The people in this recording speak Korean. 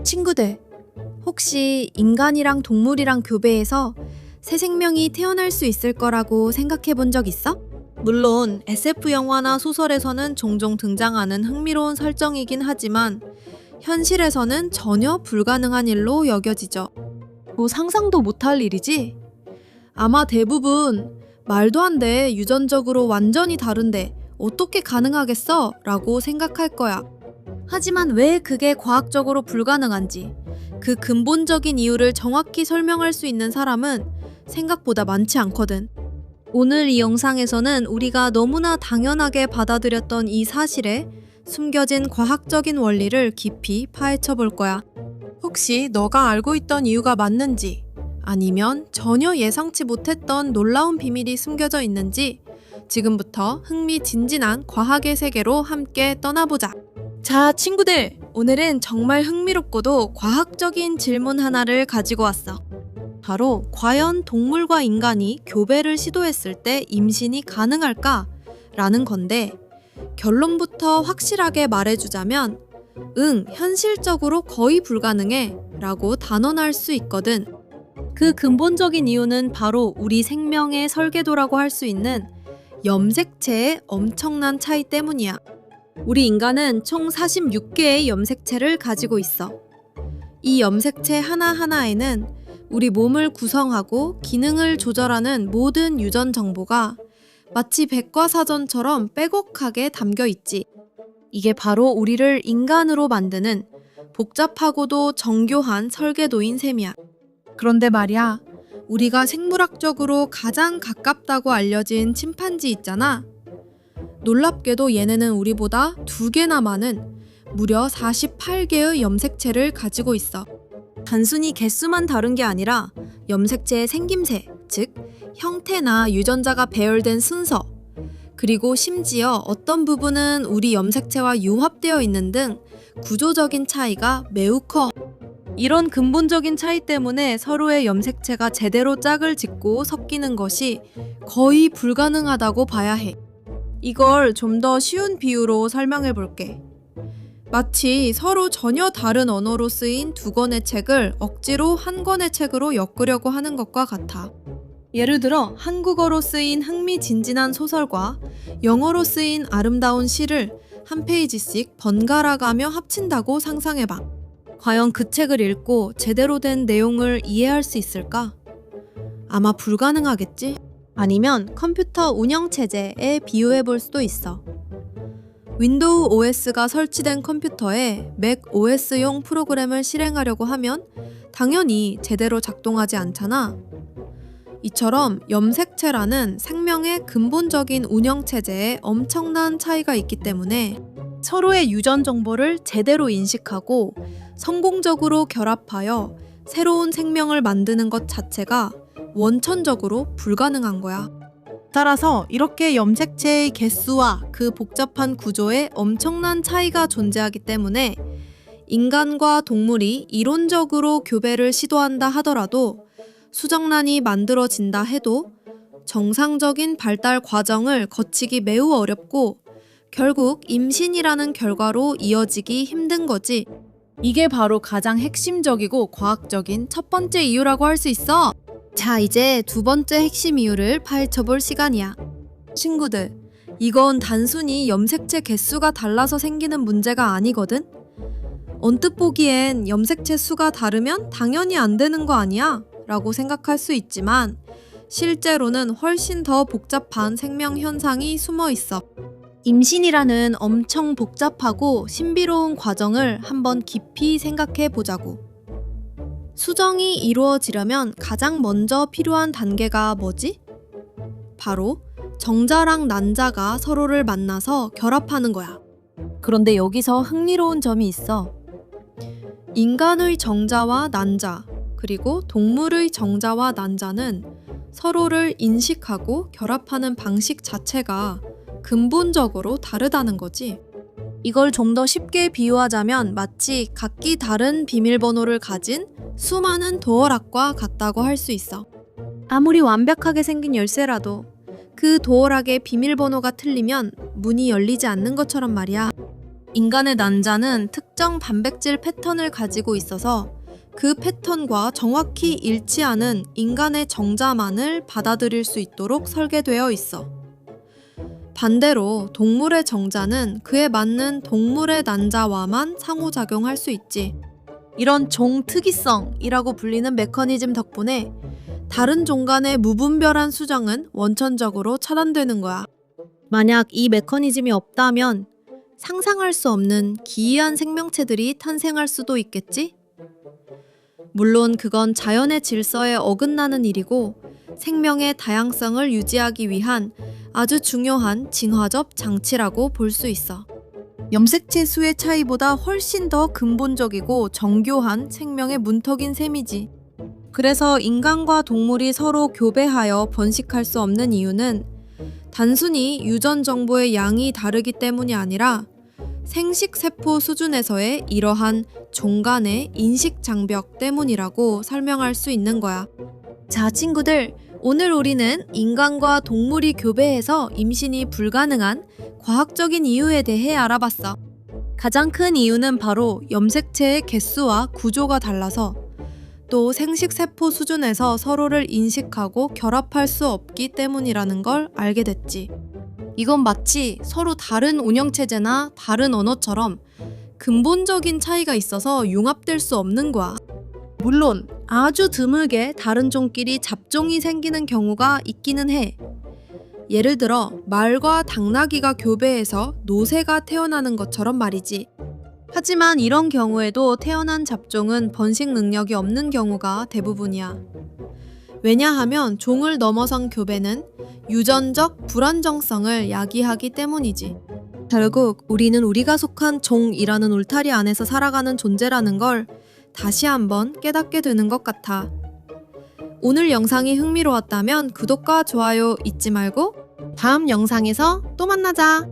친구들, 혹시 인간이랑 동물이랑 교배해서 새 생명이 태어날 수 있을 거라고 생각해 본 적 있어? 물론 SF 영화나 소설에서는 종종 등장하는 흥미로운 설정이긴 하지만 현실에서는 전혀 불가능한 일로 여겨지죠. 뭐 상상도 못할 일이지? 아마 대부분 말도 안 돼, 유전적으로 완전히 다른데 어떻게 가능하겠어? 라고 생각할 거야. 하지만 왜 그게 과학적으로 불가능한지, 그 근본적인 이유를 정확히 설명할 수 있는 사람은 생각보다 많지 않거든. 오늘 이 영상에서는 우리가 너무나 당연하게 받아들였던 이 사실에 숨겨진 과학적인 원리를 깊이 파헤쳐 볼 거야. 혹시 너가 알고 있던 이유가 맞는지, 아니면 전혀 예상치 못했던 놀라운 비밀이 숨겨져 있는지 지금부터 흥미진진한 과학의 세계로 함께 떠나보자. 자, 친구들, 오늘은 정말 흥미롭고도 과학적인 질문 하나를 가지고 왔어. 바로 과연 동물과 인간이 교배를 시도했을 때 임신이 가능할까? 라는 건데, 결론부터 확실하게 말해주자면 현실적으로 거의 불가능해 라고 단언할 수 있거든. 그 근본적인 이유는 바로 우리 생명의 설계도라고 할 수 있는 염색체의 엄청난 차이 때문이야. 우리 인간은 총 46개의 염색체를 가지고 있어. 이 염색체 하나하나에는 우리 몸을 구성하고 기능을 조절하는 모든 유전 정보가 마치 백과사전처럼 빼곡하게 담겨 있지. 이게 바로 우리를 인간으로 만드는 복잡하고도 정교한 설계도인 셈이야. 그런데 말이야, 우리가 생물학적으로 가장 가깝다고 알려진 침판지 있잖아. 놀랍게도 얘네는 우리보다 2개나 많은 무려 48개의 염색체를 가지고 있어. 단순히 개수만 다른 게 아니라 염색체의 생김새, 즉 형태나 유전자가 배열된 순서, 그리고 심지어 어떤 부분은 우리 염색체와 융합되어 있는 등 구조적인 차이가 매우 커. 이런 근본적인 차이 때문에 서로의 염색체가 제대로 짝을 짓고 섞이는 것이 거의 불가능하다고 봐야 해. 이걸 좀 더 쉬운 비유로 설명해 볼게. 마치 서로 전혀 다른 언어로 쓰인 2권의 책을 억지로 한 권의 책으로 엮으려고 하는 것과 같아. 예를 들어 한국어로 쓰인 흥미진진한 소설과 영어로 쓰인 아름다운 시를 한 페이지씩 번갈아 가며 합친다고 상상해봐. 과연 그 책을 읽고 제대로 된 내용을 이해할 수 있을까? 아마 불가능하겠지? 아니면 컴퓨터 운영체제에 비유해 볼 수도 있어. 윈도우 OS가 설치된 컴퓨터에 맥 OS용 프로그램을 실행하려고 하면 당연히 제대로 작동하지 않잖아. 이처럼 염색체라는 생명의 근본적인 운영체제에 엄청난 차이가 있기 때문에 서로의 유전 정보를 제대로 인식하고 성공적으로 결합하여 새로운 생명을 만드는 것 자체가 원천적으로 불가능한 거야. 따라서 이렇게 염색체의 개수와 그 복잡한 구조에 엄청난 차이가 존재하기 때문에 인간과 동물이 이론적으로 교배를 시도한다 하더라도, 수정란이 만들어진다 해도 정상적인 발달 과정을 거치기 매우 어렵고 결국 임신이라는 결과로 이어지기 힘든 거지. 이게 바로 가장 핵심적이고 과학적인 첫 번째 이유라고 할 수 있어. 자, 이제 2번째 핵심 이유를 파헤쳐 볼 시간이야. 친구들, 이건 단순히 염색체 개수가 달라서 생기는 문제가 아니거든? 언뜻 보기엔 염색체 수가 다르면 당연히 안 되는 거 아니야? 라고 생각할 수 있지만 실제로는 훨씬 더 복잡한 생명 현상이 숨어 있어. 임신이라는 엄청 복잡하고 신비로운 과정을 한번 깊이 생각해 보자고. 수정이 이루어지려면 가장 먼저 필요한 단계가 뭐지? 바로 정자랑 난자가 서로를 만나서 결합하는 거야. 그런데 여기서 흥미로운 점이 있어. 인간의 정자와 난자, 그리고 동물의 정자와 난자는 서로를 인식하고 결합하는 방식 자체가 근본적으로 다르다는 거지. 이걸 좀 더 쉽게 비유하자면 마치 각기 다른 비밀번호를 가진 수많은 도어락과 같다고 할 수 있어. 아무리 완벽하게 생긴 열쇠라도 그 도어락의 비밀번호가 틀리면 문이 열리지 않는 것처럼 말이야. 인간의 난자는 특정 단백질 패턴을 가지고 있어서 그 패턴과 정확히 일치하는 인간의 정자만을 받아들일 수 있도록 설계되어 있어. 반대로 동물의 정자는 그에 맞는 동물의 난자와만 상호작용할 수 있지. 이런 종 특이성이라고 불리는 메커니즘 덕분에 다른 종 간의 무분별한 수정은 원천적으로 차단되는 거야. 만약 이 메커니즘이 없다면 상상할 수 없는 기이한 생명체들이 탄생할 수도 있겠지? 물론 그건 자연의 질서에 어긋나는 일이고 생명의 다양성을 유지하기 위한 아주 중요한 진화적 장치라고 볼 수 있어. 염색체 수의 차이보다 훨씬 더 근본적이고 정교한 생명의 문턱인 셈이지. 그래서 인간과 동물이 서로 교배하여 번식할 수 없는 이유는 단순히 유전 정보의 양이 다르기 때문이 아니라 생식세포 수준에서의 이러한 종 간의 인식 장벽 때문이라고 설명할 수 있는 거야. 자, 친구들, 오늘 우리는 인간과 동물이 교배해서 임신이 불가능한 과학적인 이유에 대해 알아봤어. 가장 큰 이유는 바로 염색체의 개수와 구조가 달라서 또 생식세포 수준에서 서로를 인식하고 결합할 수 없기 때문이라는 걸 알게 됐지. 이건 마치 서로 다른 운영체제나 다른 언어처럼 근본적인 차이가 있어서 융합될 수 없는 거야. 물론 아주 드물게 다른 종끼리 잡종이 생기는 경우가 있기는 해. 예를 들어 말과 당나귀가 교배해서 노새가 태어나는 것처럼 말이지. 하지만 이런 경우에도 태어난 잡종은 번식 능력이 없는 경우가 대부분이야. 왜냐하면 종을 넘어선 교배는 유전적 불안정성을 야기하기 때문이지. 결국 우리는 우리가 속한 종이라는 울타리 안에서 살아가는 존재라는 걸 다시 한번 깨닫게 되는 것 같아. 오늘 영상이 흥미로웠다면 구독과 좋아요 잊지 말고 다음 영상에서 또 만나자.